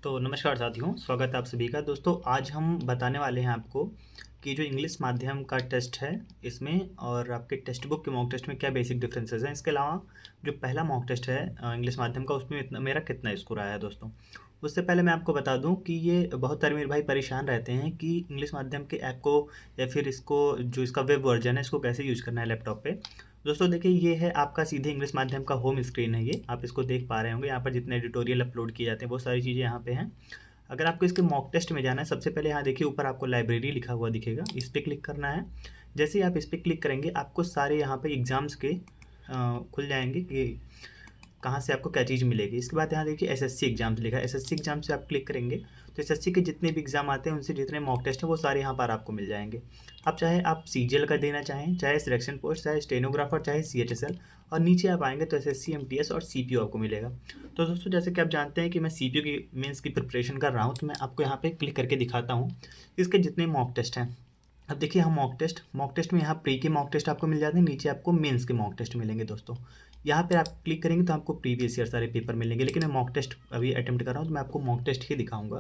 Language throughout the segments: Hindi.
तो नमस्कार साथियों, स्वागत है आप सभी का। दोस्तों, आज हम बताने वाले हैं आपको कि जो इंग्लिश माध्यम का टेस्ट है इसमें और आपके टेक्स्ट बुक के मॉक टेस्ट में क्या बेसिक डिफरेंसेस हैं। इसके अलावा जो पहला मॉक टेस्ट है इंग्लिश माध्यम का, उसमें मेरा कितना स्कोर आया है दोस्तों। उससे पहले मैं आपको बता दूं कि ये बहुत सारे मेरे भाई परेशान रहते हैं कि इंग्लिश माध्यम के ऐप को या फिर इसको जो इसका वेब वर्जन है इसको कैसे यूज़ करना है लैपटॉप पे। दोस्तों देखिए, ये है आपका सीधे इंग्लिश माध्यम का होम स्क्रीन है। ये आप इसको देख पा रहे होंगे, यहाँ पर जितने एडिटोरियल अपलोड किए जाते हैं बहुत सारी चीज़ें यहाँ पे हैं। अगर आपको इसके मॉक टेस्ट में जाना है, सबसे पहले यहाँ देखिए ऊपर आपको लाइब्रेरी लिखा हुआ दिखेगा, इस पर क्लिक करना है। जैसे ही आप इस पर क्लिक करेंगे आपको सारे यहाँ पे एग्ज़ाम्स के खुल जाएंगे कि कहाँ से आपको क्या चीज़ मिलेगी। इसके बाद यहाँ देखिए एसएससी एग्जाम्स लिखा है, एसएससी एग्जाम से आप क्लिक करेंगे तो एसएससी के जितने भी एग्जाम आते हैं उनसे जितने मॉक टेस्ट हैं वो सारे यहाँ पर आपको मिल जाएंगे। अब चाहे आप सीजीएल का देना चाहें, चाहे सिलेक्शन पोस्ट, चाहे स्टेनोग्राफर, चाहे सीएचएसएल, और नीचे आप आएंगे तो एसएससी, एमटीएस और सीपीओ आपको मिलेगा। तो दोस्तों जैसे कि आप जानते हैं कि मैं सीपीओ की मेंस की प्रिपरेशन कर रहा हूँ, तो मैं आपको यहाँ पे क्लिक करके दिखाता हूँ इसके जितने मॉक टेस्ट हैं। अब देखिए हम मॉक टेस्ट में यहाँ प्री के मॉक टेस्ट आपको मिल जाते हैं, नीचे आपको मेंस के मॉक टेस्ट मिलेंगे दोस्तों। यहाँ पे आप क्लिक करेंगे तो आपको प्रीवियस ईयर सारे पेपर मिलेंगे, लेकिन मैं मॉक टेस्ट अभी अटेम्प्ट कर रहा हूँ तो मैं आपको मॉक टेस्ट ही दिखाऊंगा।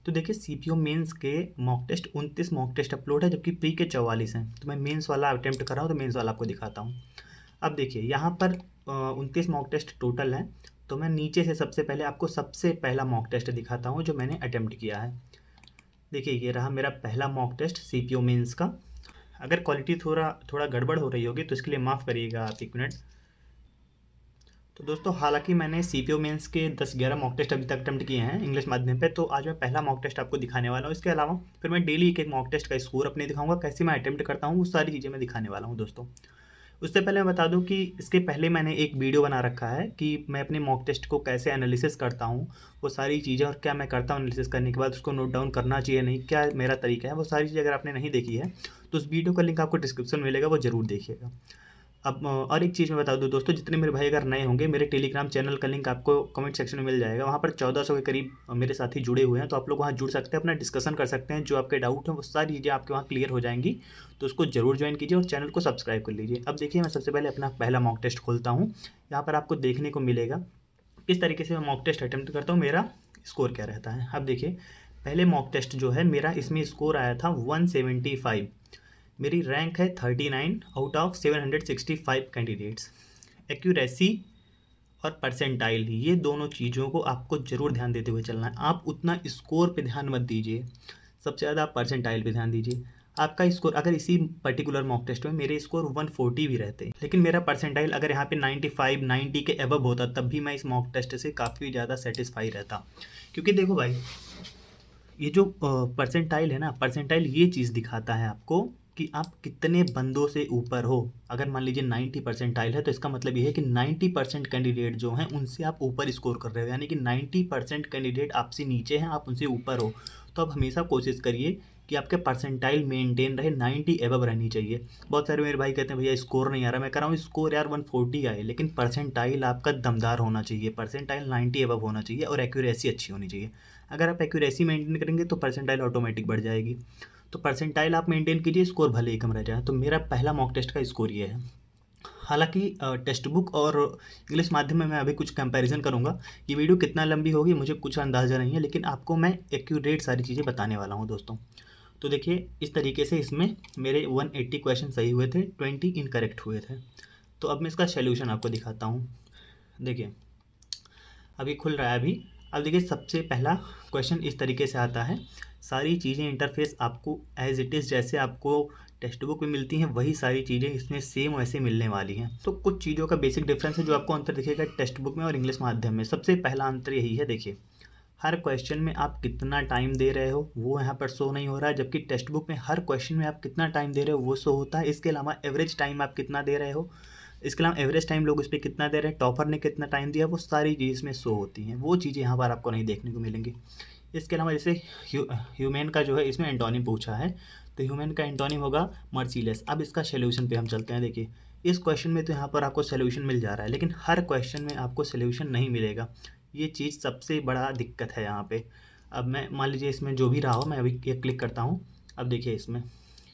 तो देखिए सीपीओ मेंस के mock test 29 mock test upload है, जबकि प्री के 44 हैं। तो मैं मेंस वाला अटेम्प्ट कर रहा हूँ तो मेंस वाला आपको दिखाता हूँ। अब देखिए यहाँ पर 29 मॉक टेस्ट टोटल हैं। तो मैं नीचे से सबसे पहले आपको सबसे पहला मॉक टेस्ट दिखाता हूँ जो मैंने अटेम्प्ट किया है। देखिए ये रहा मेरा पहला मॉक टेस्ट सीपीओ मेंस का। अगर क्वालिटी थोड़ा थोड़ा गड़बड़ हो रही होगी तो इसके लिए माफ़ करिएगा आप, एक मिनट। तो दोस्तों हालांकि मैंने सीपीओ मेंस के 10-11 मॉक टेस्ट अभी तक अटेम्प्ट किए हैं इंग्लिश माध्यम पे, तो आज मैं पहला मॉक टेस्ट आपको दिखाने वाला हूँ। इसके अलावा फिर मैं डेली एक एक मॉक टेस्ट का स्कोर अपने दिखाऊंगा, कैसे मैं अटेम्प्ट करता हूँ वो सारी चीज़ें मैं दिखाने वाला हूँ दोस्तों। उससे पहले मैं बता दूं कि इसके पहले मैंने एक वीडियो बना रखा है कि मैं अपने मॉक टेस्ट को कैसे एनालिसिस करता हूँ, वो सारी चीज़ें, और क्या मैं करता हूँ एनालिसिस करने के बाद उसको नोट डाउन करना चाहिए नहीं, क्या मेरा तरीका है, वो सारी चीज़ें अगर आपने नहीं देखी है तो उस वीडियो का लिंक आपको डिस्क्रिप्शन में मिलेगा, वो ज़रूर देखिएगा। अब और एक चीज़ मैं बता दूं दोस्तों, जितने मेरे भाई अगर नए होंगे, मेरे टेलीग्राम चैनल का लिंक आपको कमेंट सेक्शन में मिल जाएगा। वहाँ पर 1400 के करीब मेरे साथी जुड़े हुए हैं, तो आप लोग वहाँ जुड़ सकते हैं, अपना डिस्कशन कर सकते हैं। जो आपके डाउट हैं वो सारी चीज़ें आपके वहाँ क्लियर हो जाएंगी। तो उसको जरूर ज्वाइन कीजिए और चैनल को सब्सक्राइब कर लीजिए। अब देखिए मैं सबसे पहले अपना पहला मॉक टेस्ट खोलता हूँ। यहाँ पर आपको देखने को मिलेगा किस तरीके से मैं मॉक टेस्ट अटेम्प्ट करता हूँ, मेरा स्कोर क्या रहता है। अब देखिए पहले मॉक टेस्ट जो है मेरा, इसमें स्कोर आया था 175। मेरी रैंक है 39 आउट ऑफ 765 कैंडिडेट्स। एक्यूरेसी और परसेंटाइल, ये दोनों चीज़ों को आपको ज़रूर ध्यान देते हुए चलना है। आप उतना स्कोर पे ध्यान मत दीजिए, सबसे ज़्यादा आप परसेंटाइल पे ध्यान दीजिए। आपका स्कोर अगर इसी पर्टिकुलर मॉक टेस्ट में मेरे स्कोर 140 भी रहते, लेकिन मेरा परसेंटाइल अगर यहाँ पे 95 90 के एबव होता, तब भी मैं इस मॉक टेस्ट से काफ़ी ज़्यादा सेटिस्फाई रहता। क्योंकि देखो भाई, ये जो परसेंटाइल है ना, परसेंटाइल ये चीज़ दिखाता है आपको कि आप कितने बंदों से ऊपर हो। अगर मान लीजिए 90 परसेंटाइल है तो इसका मतलब ये है कि 90% कैंडिडेट जो हैं उनसे आप ऊपर स्कोर कर रहे हो, यानी कि 90% कैंडिडेट आपसे नीचे हैं, आप उनसे ऊपर हो। तो आप हमेशा कोशिश करिए कि आपके परसेंटाइल मेंटेन रहे, 90 एबव रहनी चाहिए। बहुत सारे मेरे भाई कहते हैं भैया स्कोर नहीं आ रहा, मैं कह रहा हूँ स्कोर यार 140 आए, लेकिन परसेंटाइल आपका दमदार होना चाहिए, परसेंटाइल 90 एबव होना चाहिए और एक्यूरेसी अच्छी होनी चाहिए। अगर आप एक्यूरेसी मेंटेन करेंगे तो परसेंटाइल ऑटोमेटिक बढ़ जाएगी। तो परसेंटाइल आप मेंटेन कीजिए, स्कोर भले ही कम रह जाए। तो मेरा पहला मॉक टेस्ट का स्कोर ये है। हालांकि टेक्स्ट बुक और इंग्लिश माध्यम में मैं अभी कुछ कंपैरिजन करूंगा। ये वीडियो कितना लंबी होगी मुझे कुछ अंदाज़ा नहीं है, लेकिन आपको मैं एक्यूरेट सारी चीज़ें बताने वाला हूँ दोस्तों। तो देखिए इस तरीके से इसमें मेरे 180 क्वेश्चन सही हुए थे, 20 इनकरेक्ट हुए थे। तो अब मैं इसका सोल्यूशन आपको दिखाता हूँ। देखिए अभी खुल रहा है अभी। अब देखिए सबसे पहला क्वेश्चन इस तरीके से आता है, सारी चीज़ें इंटरफेस आपको एज इट इज़ जैसे आपको टेक्स्ट बुक में मिलती हैं वही सारी चीज़ें इसमें सेम वैसे मिलने वाली हैं। तो कुछ चीज़ों का बेसिक डिफरेंस है जो आपको अंतर दिखेगा टेक्स्ट बुक में और इंग्लिश माध्यम में। सबसे पहला अंतर यही है, देखिए हर क्वेश्चन में आप कितना टाइम दे रहे हो वो यहाँ पर शो नहीं हो रहा है, जबकि टेक्स्ट बुक में हर क्वेश्चन में आप कितना टाइम दे रहे हो वो शो होता है। इसके अलावा एवरेज टाइम आप कितना दे रहे हो, इसके अलावा एवरेज टाइम लोग इस पर कितना दे रहे हैं, टॉपर ने कितना टाइम दिया, वो सारी चीज़ इसमें शो होती हैं। वो चीज़ें यहाँ पर आपको नहीं देखने को मिलेंगी। इसके अलावा जैसे ह्यूमन का जो है इसमें एंटोनिम पूछा है, तो ह्यूमन का एंटोनिम होगा मर्सीलेस। अब इसका सोल्यूशन पे हम चलते हैं। देखिए इस क्वेश्चन में तो यहाँ पर आपको सोल्यूशन मिल जा रहा है, लेकिन हर क्वेश्चन में आपको सोल्यूशन नहीं मिलेगा। ये चीज़ सबसे बड़ा दिक्कत है यहाँ पे। अब मैं मान लीजिए इसमें जो भी रहा हो, मैं अभी ये क्लिक करता हूँ। अब देखिए इसमें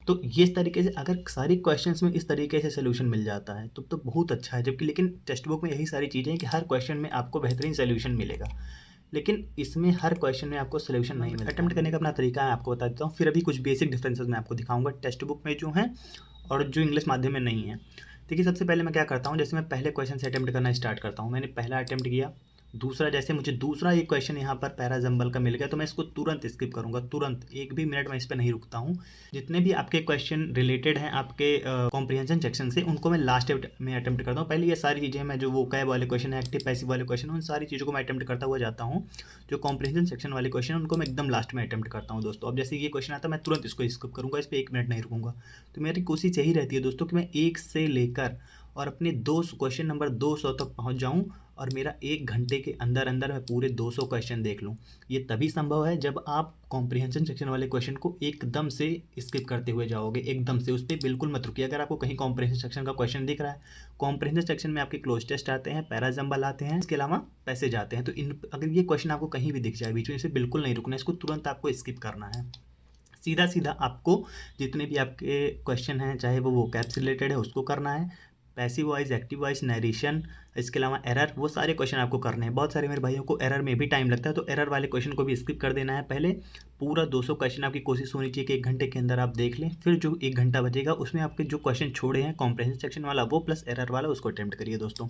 तो ये इस तरीके से अगर सारी क्वेश्चंस में इस तरीके से सोल्यूशन मिल जाता है तो बहुत अच्छा है। जबकि लेकिन टेक्स्ट बुक में यही सारी चीज़ें हैं कि हर क्वेश्चन में आपको बेहतरीन सोल्यूशन मिलेगा। लेकिन इसमें हर क्वेश्चन में आपको सोल्यूशन नहीं मिलता। अटेम्प्ट करने का अपना तरीका है, आपको बता देता हूँ। फिर अभी कुछ बेसिक डिफरेंसेस मैं आपको दिखाऊंगा टेक्स्ट बुक में जो है और जो इंग्लिश माध्यम में नहीं है। देखिए, सबसे पहले मैं क्या करता हूँ, जैसे मैं पहले क्वेश्चन से अटेम्प्ट करना स्टार्ट करता हूँ। मैंने पहला अटेम्प्ट किया, दूसरा जैसे मुझे दूसरा ये क्वेश्चन यहाँ पर पैराजम्बल का मिल गया तो मैं इसको तुरंत स्किप करूँगा, तुरंत एक भी मिनट मैं इस पर नहीं रुकता हूँ। जितने भी आपके क्वेश्चन रिलेटेड हैं आपके कॉम्प्रिहेंशन सेक्शन से, उनको मैं लास्ट में अटेम्प्ट करता हूँ। पहले ये सारी चीज़ें मैं जो वोकैब वाले क्वेश्चन है, एक्टिव पैसिव वाले क्वेश्चन, उन सारी चीज़ों को मैं अटेम्प्ट करता हुआ जाता हूँ। जो कॉम्प्रिहेंशन सेक्शन वाले क्वेश्चन उनको मैं एकदम लास्ट में अटेम्प्ट करता हूँ दोस्तों। अब जैसे ये क्वेश्चन आता है मैं तुरंत इसको स्किप करूँगा, इस पर एक मिनट नहीं रुकूंगा। तो मेरी कोशिश यही रहती है दोस्तों कि मैं 1 से लेकर और अपने 200 क्वेश्चन नंबर 200 तक पहुंच जाऊं और मेरा 1 घंटे के अंदर अंदर मैं पूरे 200 क्वेश्चन देख लूं। ये तभी संभव है जब आप कॉम्प्रिहेंशन सेक्शन वाले क्वेश्चन को एकदम से स्किप करते हुए जाओगे, एकदम से उस पर बिल्कुल मत रुकिए। अगर आपको कहीं कॉम्प्रिहेंशन सेक्शन का क्वेश्चन दिख रहा है, कॉम्प्रिहेंशन सेक्शन में आपके क्लोज टेस्ट आते हैं, पैराजम्बल आते हैं, इसके अलावा पैसेज आते हैं, तो इन अगर ये क्वेश्चन आपको कहीं भी दिख जाए बीच में, इसे बिल्कुल नहीं रुकना, इसको तुरंत आपको स्किप करना है। सीधा सीधा आपको जितने भी आपके क्वेश्चन हैं, चाहे वो वोकैब से रिलेटेड है, उसको करना है। Passive voice, active voice, narration, इसके अलावा एरर, वो सारे क्वेश्चन आपको करने हैं। बहुत सारे मेरे भाइयों को एरर में भी टाइम लगता है, तो एरर वाले क्वेश्चन को भी स्किप कर देना है। पहले पूरा 200 क्वेश्चन आपकी कोशिश होनी चाहिए कि 1 घंटे के अंदर आप देख लें। फिर जो 1 घंटा बचेगा उसमें आपके जो क्वेश्चन छोड़े हैं कॉम्प्रिहेंशन सेक्शन वाला, वो प्लस एरर वाला, उसको अटेम्प्ट करिए दोस्तों।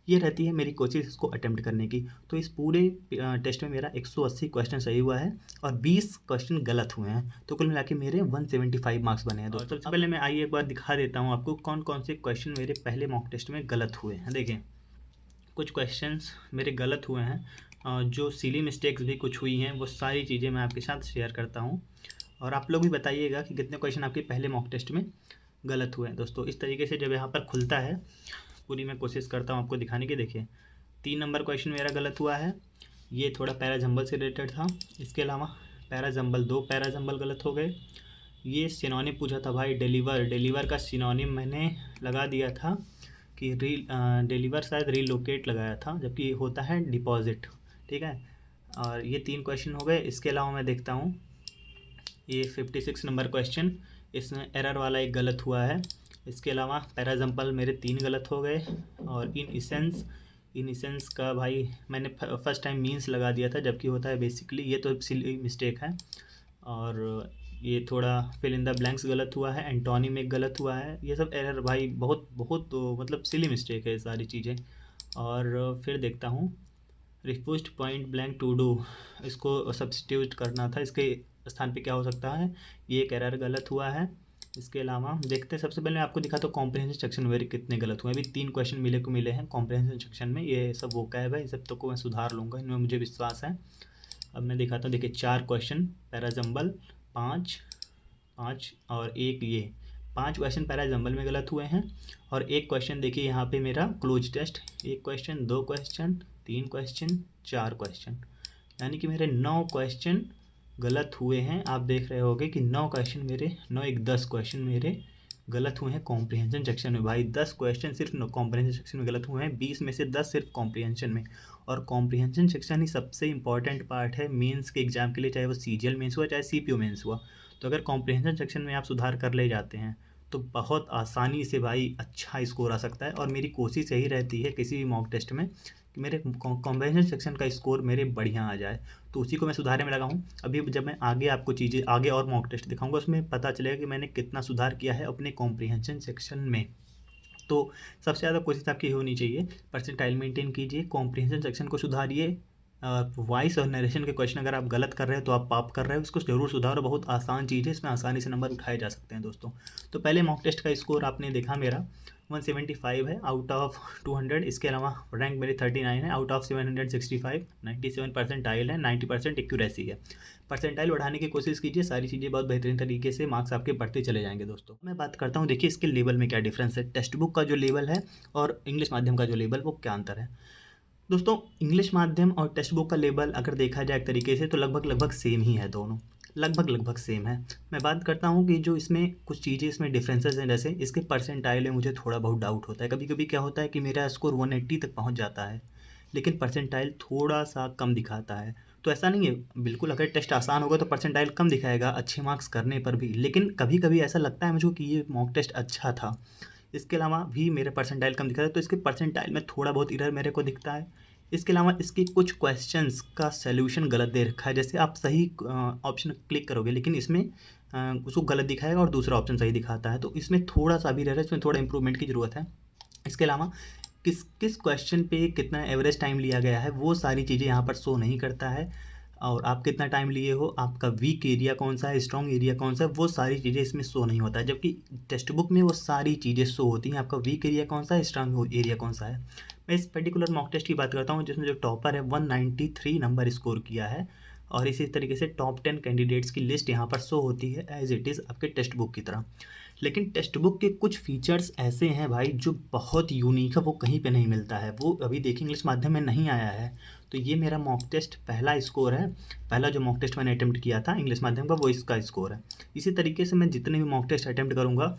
ये रहती है मेरी कोशिश इसको अटेम्प्ट करने की। तो इस पूरे टेस्ट में मेरा 180 क्वेश्चन सही हुआ है और 20 क्वेश्चन गलत हुए हैं, तो कुल मिला के मेरे 175 मार्क्स बने हैं दोस्तों। सबसे पहले मैं आइए एक बार दिखा देता हूँ आपको कौन कौन से क्वेश्चन मेरे पहले मॉक टेस्ट में गलत हुए हैं। देखें, कुछ क्वेश्चंस मेरे गलत हुए हैं, जो सिली मिस्टेक्स भी कुछ हुई हैं, वो सारी चीज़ें मैं आपके साथ शेयर करता हूँ। और आप लोग भी बताइएगा कि कितने क्वेश्चन आपके पहले मॉक टेस्ट में गलत हुए हैं दोस्तों। इस तरीके से जब यहाँ पर खुलता है, पूरी मैं कोशिश करता हूँ आपको दिखाने की। देखिए, 3 नंबर क्वेश्चन मेरा गलत हुआ है, ये थोड़ा पैराजम्बल से रिलेटेड था। इसके अलावा पैराजम्बल 2 पैराजम्बल गलत हो गए। ये सिनोनिम पूछा था भाई, डिलीवर का सिनोनिम मैंने लगा दिया था कि डिलीवर शायद रिलोकेट लगाया था, जबकि होता है डिपॉजिट, ठीक है। और ये 3 क्वेश्चन हो गए। इसके अलावा मैं देखता हूँ ये 56 नंबर क्वेश्चन, इसमें एरर वाला एक गलत हुआ है। इसके अलावा पैराजम्पल मेरे 3 गलत हो गए। और इन इसेंस का भाई मैंने फर्स्ट टाइम मीन्स लगा दिया था, जबकि होता है बेसिकली, ये तो सिली मिस्टेक है। और ये थोड़ा फिल इन द ब्लैंक्स गलत हुआ है, एंटोनिम एक गलत हुआ है। ये सब एरर भाई बहुत बहुत मतलब सिली मिस्टेक है ये सारी चीज़ें। और फिर देखता हूँ request point blank to do, इसको सब्स्टिट्यूट करना था, इसके स्थान पे क्या हो सकता है, ये एक एरर गलत हुआ है। इसके अलावा देखते हैं, सबसे पहले मैं आपको दिखाता हूँ कॉम्प्रिहेंशन सेक्शन मेरे कितने गलत हुए हैं। अभी 3 क्वेश्चन मिले हैं कॉम्प्रिहेंशन सेक्शन में, ये सब वोकैब है, इन सब तो को मैं सुधार लूँगा, इनमें मुझे विश्वास है। अब मैं दिखाता हूँ, देखिए 4 क्वेश्चन पैराजम्बल, 5 और 1 ये 5 क्वेश्चन पैराजम्बल में गलत हुए हैं। और 1 क्वेश्चन देखिए यहाँ पे मेरा cloze test, 1 question, 2 question, 3 question, 4 question, यानी कि मेरे 9 क्वेश्चन गलत हुए हैं। आप देख रहे होंगे कि 9 क्वेश्चन मेरे 9 एक 10 क्वेश्चन मेरे गलत हुए हैं कॉम्प्रिहेंशन सेक्शन में। भाई 10 क्वेश्चन सिर्फ कॉम्प्रिहेंशन सेक्शन में गलत हुए हैं, 20 में से 10 सिर्फ कॉम्प्रिहेंशन में। और कॉम्प्रिहेंशन सेक्शन ही सबसे इंपॉर्टेंट पार्ट है मेंस के एग्जाम के लिए, चाहे वो सीजीएल मेंस हुआ चाहे सीपीओ मेंस हुआ। तो अगर कॉम्प्रिहेंशन सेक्शन में आप सुधार कर ले जाते हैं तो बहुत आसानी से भाई अच्छा स्कोर आ सकता है। और मेरी कोशिश यही रहती है किसी भी मॉक टेस्ट में कि मेरे कॉम्प्रिहेंशन सेक्शन का स्कोर मेरे बढ़िया आ जाए, तो उसी को मैं सुधारने में लगा हूँ। अभी जब मैं आगे आपको चीज़ें आगे और मॉक टेस्ट दिखाऊंगा, उसमें पता चलेगा कि मैंने कितना सुधार किया है अपने कॉम्प्रिहेंशन सेक्शन में। तो सबसे ज़्यादा कोशिश आपकी होनी चाहिए, परसेंटाइल मेंटेन कीजिए, कॉम्प्रिहेंशन सेक्शन को सुधारिए। वॉइस और नरेशन के क्वेश्चन अगर आप गलत कर रहे हो तो आप पाप कर रहे हो, इसको जरूर सुधारो, बहुत आसान चीज़ है, इसमें आसानी से नंबर उठाए जा सकते हैं दोस्तों। तो पहले मॉक टेस्ट का स्कोर आपने देखा मेरा 175 है आउट ऑफ 200। इसके अलावा रैंक मेरी 39 है आउट ऑफ 765, 97 परसेंटाइल है, 90% एक्यूरेसी है। परसेंटाइल बढ़ाने की कोशिश कीजिए, सारी चीज़ें बहुत बेहतरीन तरीके से मार्क्स आपके बढ़ते चले जाएंगे दोस्तों। मैं बात करता हूँ, देखिए इसके लेवल में क्या डिफरेंस है, टेक्स्ट बुक का जो लेवल है और इंग्लिश माध्यम का जो लेवल, वो क्या अंतर है दोस्तों। इंग्लिश माध्यम और टेक्स्ट बुक का लेवल अगर देखा जाए एक तरीके से तो लगभग सेम ही है, दोनों लगभग सेम है। मैं बात करता हूँ कि जो इसमें कुछ चीज़ें इसमें डिफरेंसेस हैं, जैसे इसके परसेंटाइल में मुझे थोड़ा बहुत डाउट होता है। कभी कभी क्या होता है कि मेरा स्कोर 180 तक पहुँच जाता है, लेकिन परसेंटाइल थोड़ा सा कम दिखाता है। तो ऐसा नहीं है बिल्कुल, अगर टेस्ट आसान होगा तो परसेंटाइल कम दिखाएगा अच्छे मार्क्स करने पर भी, लेकिन कभी कभी ऐसा लगता है मुझे कि ये मॉक टेस्ट अच्छा था, इसके अलावा भी मेरे परसेंटाइल कम दिखा रहा है, तो इसके परसेंटाइल में थोड़ा बहुत इरर मेरे को दिखता है। इसके अलावा इसके कुछ क्वेश्चंस का सॉल्यूशन गलत दे रखा है, जैसे आप सही ऑप्शन क्लिक करोगे लेकिन इसमें उसको गलत दिखाएगा और दूसरा ऑप्शन सही दिखाता है, तो इसमें थोड़ा-सा अभी रह रहा है, इसमें थोड़ा इम्प्रूवमेंट की ज़रूरत है। इसके अलावा किस किस क्वेश्चन पे कितना एवरेज टाइम लिया गया है वो सारी चीज़ें यहाँ पर शो नहीं करता है, और आप कितना टाइम लिए हो, आपका वीक एरिया कौन सा है, स्ट्रॉन्ग एरिया कौन सा है, वो सारी चीज़ें इसमें शो नहीं होता है, जबकि टेक्स्ट बुक में वो सारी चीज़ें शो होती हैं, आपका वीक एरिया कौन सा है, स्ट्रॉन्ग एरिया कौन सा है। मैं इस पर्टिकुलर मॉक टेस्ट की बात करता हूँ जिसमें जो टॉपर है 193 नंबर स्कोर किया है, और इसी तरीके से टॉप 10 कैंडिडेट्स की लिस्ट यहाँ पर शो होती है एज इट इज़ आपके टेक्स्ट बुक की तरह। लेकिन टेक्स्ट बुक के कुछ फीचर्स ऐसे हैं भाई जो बहुत यूनिक है, वो कहीं पे नहीं मिलता है, वो अभी देखिए इंग्लिश माध्यम में नहीं आया है। तो ये मेरा मॉक टेस्ट पहला स्कोर है, पहला जो मॉक टेस्ट मैंने अटेम्प्ट किया था इंग्लिश माध्यम का वो इसका स्कोर है। इसी तरीके से मैं जितने भी मॉक टेस्ट अटेम्प्ट करूँगा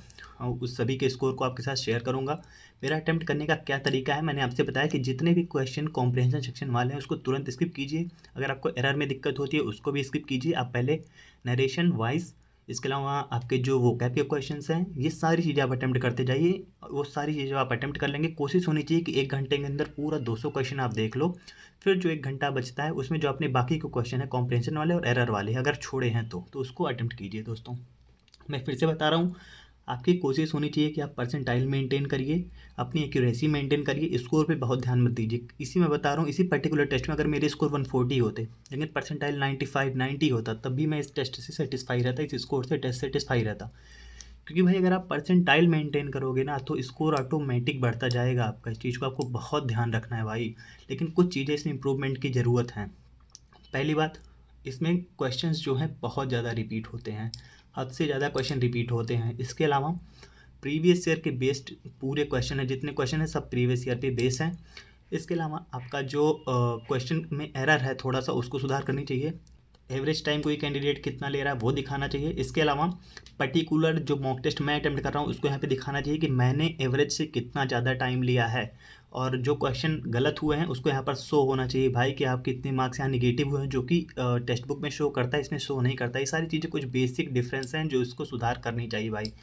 उस सभी के स्कोर को आपके साथ शेयर करूँगा। मेरा अटेम्प्ट करने का क्या तरीका है, मैंने आपसे बताया कि जितने भी क्वेश्चन कॉम्प्रिहेंशन सेक्शन वाले हैं उसको तुरंत स्किप कीजिए, अगर आपको एरर में दिक्कत होती है उसको भी स्किप कीजिए। आप पहले नरेशन वाइज, इसके अलावा आपके जो वोकैब के क्वेश्चंस हैं ये सारी चीज़ें आप अटेम्प्ट करते जाइए, वो सारी चीज़ें आप अटेम्प्ट कर लेंगे। कोशिश होनी चाहिए कि 1 घंटे के अंदर पूरा 200 क्वेश्चन आप देख लो, फिर जो 1 घंटा बचता है उसमें जो अपने बाकी के क्वेश्चन है कॉम्प्रिहेंशन वाले और एरर वाले अगर छोड़े हैं तो उसको अटेम्प्ट कीजिए। दोस्तों मैं फिर से बता रहा हूँ, आपकी कोशिश होनी चाहिए कि आप परसेंटाइल मेंटेन करिए, अपनी एक्यूरेसी मेंटेन करिए, स्कोर पे बहुत ध्यान मत दीजिए। इसी मैं बता रहा हूँ, इसी पर्टिकुलर टेस्ट में अगर मेरे स्कोर 140 होते लेकिन परसेंटाइल 95 90 होता तब भी मैं इस टेस्ट से सेटिस्फाई रहता, इस स्कोर से टेस्ट सेटिस्फाई रहता। क्योंकि भाई अगर आप परसेंटाइल मेंटेन करोगे ना तो स्कोर ऑटोमेटिक बढ़ता जाएगा आपका, इस चीज़ को आपको बहुत ध्यान रखना है भाई। लेकिन कुछ चीज़ें इसमें इम्प्रूवमेंट की ज़रूरत है। पहली बात, इसमें क्वेश्चंस जो हैं बहुत ज़्यादा रिपीट होते हैं, हद से ज़्यादा क्वेश्चन रिपीट होते हैं। इसके अलावा प्रीवियस ईयर के बेस्ड पूरे क्वेश्चन हैं, जितने क्वेश्चन हैं सब प्रीवियस ईयर पे बेस हैं। इसके अलावा आपका जो क्वेश्चन में एरर है थोड़ा सा उसको सुधार करनी चाहिए। एवरेज टाइम कोई कैंडिडेट कितना ले रहा है वो दिखाना चाहिए। इसके अलावा पर्टिकुलर जो मॉक टेस्ट मैं अटेम्प्ट कर रहा हूँ उसको यहाँ पे दिखाना चाहिए कि मैंने एवरेज से कितना ज़्यादा टाइम लिया है, और जो क्वेश्चन गलत हुए हैं उसको यहाँ पर शो होना चाहिए भाई कि आप कितने मार्क्स यहाँ निगेटिव हुए हैं, जो कि टेक्स्ट बुक में शो करता है इसमें शो नहीं करता। ये सारी चीज़ें कुछ बेसिक डिफरेंस हैं जो इसको सुधार करनी चाहिए भाई।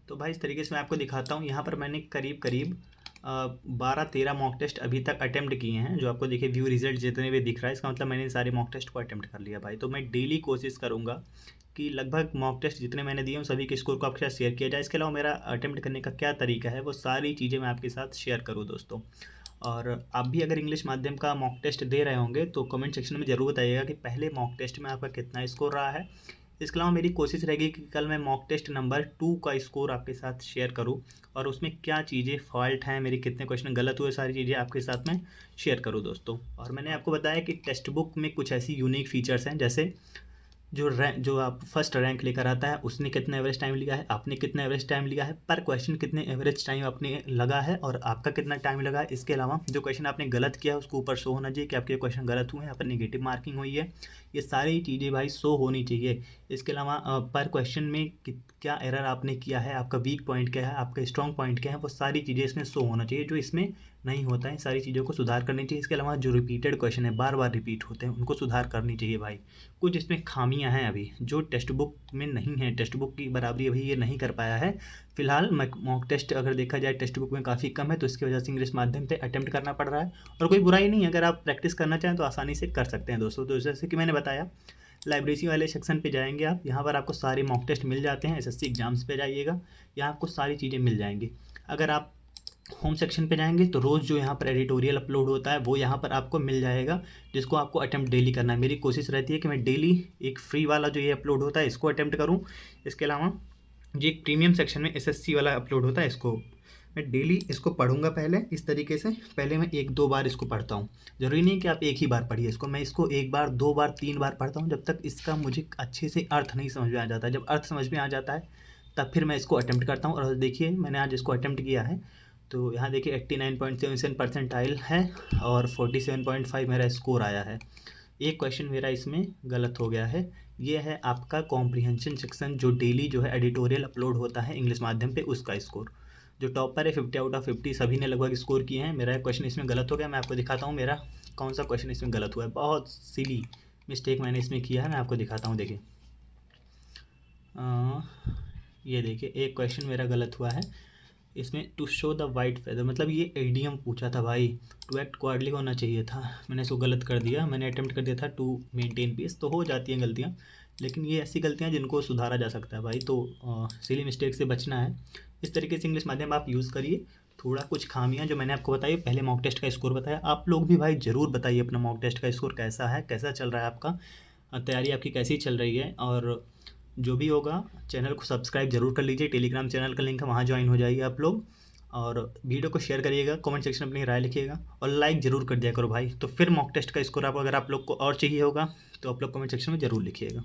तो भाई इस तरीके से मैं आपको दिखाता हूँ, यहाँ पर मैंने करीब करीब 12-13 मॉक टेस्ट अभी तक अटेम्प्ट किए हैं, जो आपको देखिए व्यू रिजल्ट जितने भी दिख रहा है इसका मतलब मैंने सारे मॉक टेस्ट को अटेम्प्ट कर लिया भाई। तो मैं डेली कोशिश करूँगा कि लगभग मॉक टेस्ट जितने मैंने दिए हैं सभी के स्कोर को आपके साथ शेयर किया जाए। इसके अलावा मेरा अटेम्प्ट करने का क्या तरीका है वो सारी चीज़ें मैं आपके साथ शेयर करूँ दोस्तों। और आप भी अगर इंग्लिश माध्यम का मॉक टेस्ट दे रहे होंगे तो कमेंट सेक्शन में ज़रूर बताइएगा कि पहले मॉक टेस्ट में आपका कितना स्कोर रहा है। इसके अलावा मेरी कोशिश रहेगी कि कल मैं मॉक टेस्ट नंबर 2 का स्कोर आपके साथ शेयर करूं, और उसमें क्या चीज़ें फॉल्ट हैं, मेरे कितने क्वेश्चन गलत हुए, सारी चीज़ें आपके साथ में शेयर करूं दोस्तों। और मैंने आपको बताया कि टेक्स्ट बुक में कुछ ऐसी यूनिक फीचर्स हैं, जैसे जो आप फर्स्ट रैंक लेकर आता है उसने कितना एवरेज टाइम लिया है, आपने कितना एवरेज टाइम लिया है, पर क्वेश्चन कितने एवरेज टाइम आपने लगा है और आपका कितना टाइम लगा है। इसके अलावा जो क्वेश्चन आपने गलत किया है उसको ऊपर शो होना चाहिए कि आपके क्वेश्चन गलत हुए हैं, यहाँ पर नेगेटिव मार्किंग हुई है, ये सारी चीज़ें भाई शो होनी चाहिए। इसके अलावा पर क्वेश्चन में क्या एरर आपने किया है, आपका वीक पॉइंट क्या है, आपका स्ट्रॉन्ग पॉइंट क्या है, वो सारी चीज़ें इसमें शो होना चाहिए, जो इसमें नहीं होता है। सारी चीज़ों को सुधार करनी चाहिए। इसके अलावा जो रिपीटेड क्वेश्चन है बार बार रिपीट होते हैं उनको सुधार करनी चाहिए भाई। कुछ इसमें खामियां हैं अभी जो टेक्स्ट बुक में नहीं है, टेक्स्ट बुक की बराबरी अभी ये नहीं कर पाया है फिलहाल। मॉक टेस्ट अगर देखा जाए टेक्स्ट बुक में काफ़ी कम है, तो इसकी वजह से इंग्लिश माध्यम पे अटेम्प्ट करना पड़ रहा है, और कोई बुराई नहीं है, अगर आप प्रैक्टिस करना चाहें तो आसानी से कर सकते हैं दोस्तों। तो जैसे कि मैंने बताया, लाइब्रेरी वाले सेक्शन पे जाएंगे आप, यहाँ पर आपको सारे मॉक टेस्ट मिल जाते हैं। एसएससी एग्जाम्स पे जाइएगा, यहाँ आपको सारी चीज़ें मिल जाएंगी। अगर आप होम सेक्शन पे जाएंगे तो रोज़ जो यहाँ पर एडिटोरियल अपलोड होता है वो यहाँ पर आपको मिल जाएगा, जिसको आपको अटेम्प्ट डेली करना है। मेरी कोशिश रहती है कि मैं डेली एक फ्री वाला जो ये अपलोड होता है इसको अटेम्प्ट करूँ। इसके अलावा जो एक प्रीमियम सेक्शन में एसएससी वाला अपलोड होता है इसको मैं डेली इसको पढ़ूंगा। पहले इस तरीके से पहले मैं 1-2 बार इसको पढ़ता हूँ। ज़रूरी नहीं कि आप एक ही बार पढ़िए इसको, मैं इसको 1 बार 2 बार 3 बार पढ़ता हूँ, जब तक इसका मुझे अच्छे से अर्थ नहीं समझ में आ जाता। जब अर्थ समझ में आ जाता है तब फिर मैं इसको अटेम्प्ट करता हूँ। और देखिए मैंने आज इसको अटेम्प्ट किया है, तो यहाँ देखिए 89.77 परसेंटाइल है और 47.5 मेरा स्कोर आया है। एक क्वेश्चन मेरा इसमें गलत हो गया है। ये है आपका कॉम्प्रिहेंशन सेक्शन जो डेली जो है एडिटोरियल अपलोड होता है इंग्लिश माध्यम पे, उसका स्कोर। जो टॉपर है 50 आउट ऑफ 50 सभी ने लगभग स्कोर किए हैं। मेरा एक क्वेश्चन इसमें गलत हो गया, मैं आपको दिखाता हूँ मेरा कौन सा क्वेश्चन इसमें गलत हुआ है। बहुत सिली मिस्टेक मैंने इसमें किया है, मैं आपको दिखाता हूँ। देखिए ये देखिए एक क्वेश्चन मेरा गलत हुआ है, इसमें to show the white feather, मतलब ये एडीएम पूछा था भाई, टू एक्ट क्वाडली होना चाहिए था, मैंने इसको गलत कर दिया, मैंने अटेम्प्ट कर दिया था टू मेंटेन पीस। तो हो जाती हैं गलतियाँ, लेकिन ये ऐसी गलतियाँ जिनको सुधारा जा सकता है भाई, तो सिली मिस्टेक से बचना है। इस तरीके से इंग्लिश माध्यम आप यूज़ करिए। थोड़ा कुछ खामियां जो मैंने आपको बताई, पहले मॉक टेस्ट का स्कोर बताया, आप लोग भी भाई ज़रूर बताइए अपना मॉक टेस्ट का स्कोर कैसा है, कैसा चल रहा है आपका, तैयारी आपकी कैसी चल रही है। और जो भी होगा चैनल को सब्सक्राइब जरूर कर लीजिए, टेलीग्राम चैनल का लिंक है, वहाँ ज्वाइन हो जाइए आप लोग। और वीडियो को शेयर करिएगा, कमेंट सेक्शन में अपनी राय लिखिएगा और लाइक ज़रूर कर दिया करो भाई। तो फिर मॉक टेस्ट का स्कोर आप, अगर आप लोग को और चाहिए होगा तो आप लोग कमेंट सेक्शन में ज़रूर लिखिएगा।